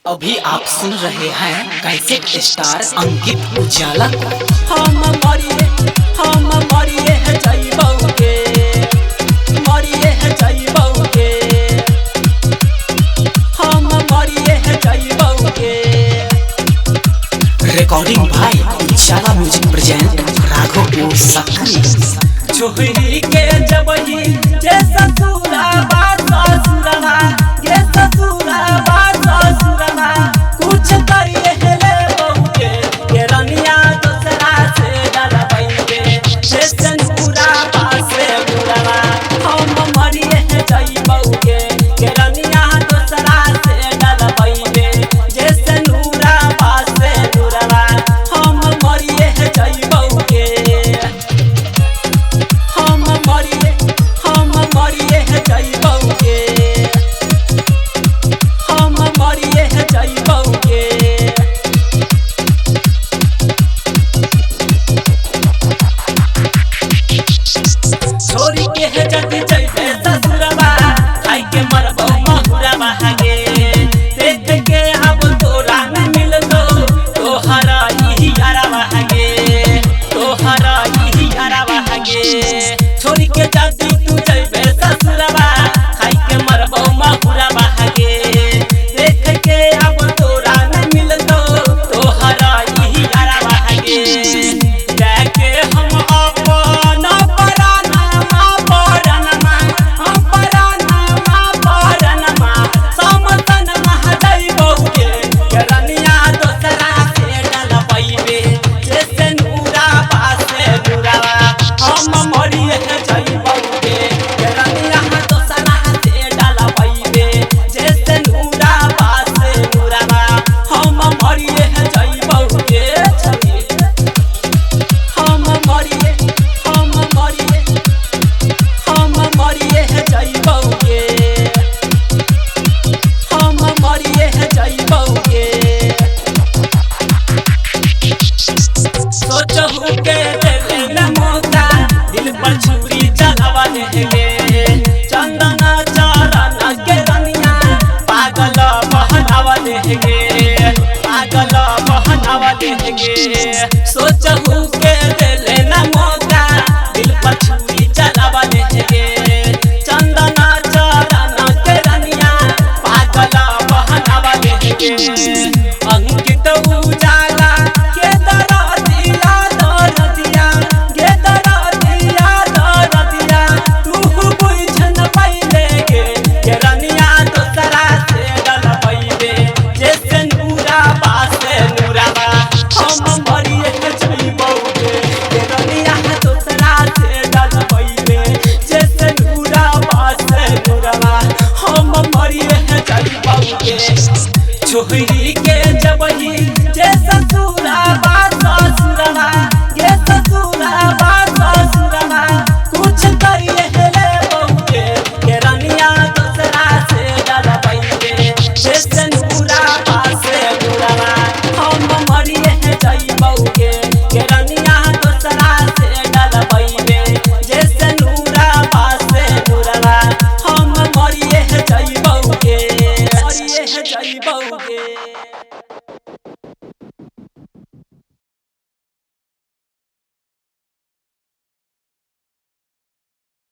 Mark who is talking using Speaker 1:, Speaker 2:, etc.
Speaker 1: अभी आप सुन रहे हैं कैसेट स्टार अंकित उजाला को।
Speaker 2: हम मरिए है जइबौगे, मरिए है जइबौगे, हम मरिए है जइबौगे।
Speaker 1: रिकॉर्डिंग भाई उजाला म्यूजिक प्रेजेंट राघव सक्री।
Speaker 2: छोरी के जबही जे ससुरा बात ससुरवा, ये ससुरा बात ससुरवा, कुछ करिए ले बौगे के रनिया दूसरा से डलबैगे, जे ससुरा बात से बुरवा। हम मरिए है जइबौगे के रनिया दूसरा से डलबैगे, जे ससुरा बात से बुरवा। हम मरिए है जइबौगे, हम मरिए है जइबौगे, हम मरिए है जइबौगे। छोरी के है जति जइबे ससुरवा, खाई के मरबौ महुरवा गे। देख के अब तोरा न मिलतो तोहरा ई यारवा गे, तोहरा ई यारवा गे। छोरी के जति तू जइबे ससुरवा, खाई के मरबौ महुरवा गे। देख के अब तोरा न मिलतो तोहरा ई यारवा गे। जाके हम अपन परानमा परानमा, हम परानमा परानमा, समतन मह जइबौगे के रनिया दूसरा से डलबैबे, जे ससुरा बात से बुरवा। हम मरिए है जइबौगे के रनिया दूसरा से डलबैबे, जे ससुरा बात से बुरवा। हम मरिए है जइबौगे, हम मरिए है जइबौगे, हम मरिए है जइबौगे। सोचहु के देले न मौका, दिल पर छुरी चलावा देगे। चंदना चरण के रनिया पागल बहनावा देगे, पागल बहनावा देगे। सोचहु के देले न मौका, दिल पर छुरी चलावा देगे। चंदना चरण के रनिया पागल बहनावा देगे। अंकित उजाला के दरदिया दरदिया, गे दरदिया दरदिया, तू बुझ न पइले गे के रनिया दूसरा से डलबैबे, जे ससुरा बात से नुरवा। हम मरिए है जइबौगे के रनिया दूसरा से डलबैबे, जे ससुरा बात से नुरवा। हम मरिए है जइबौगे। छोरी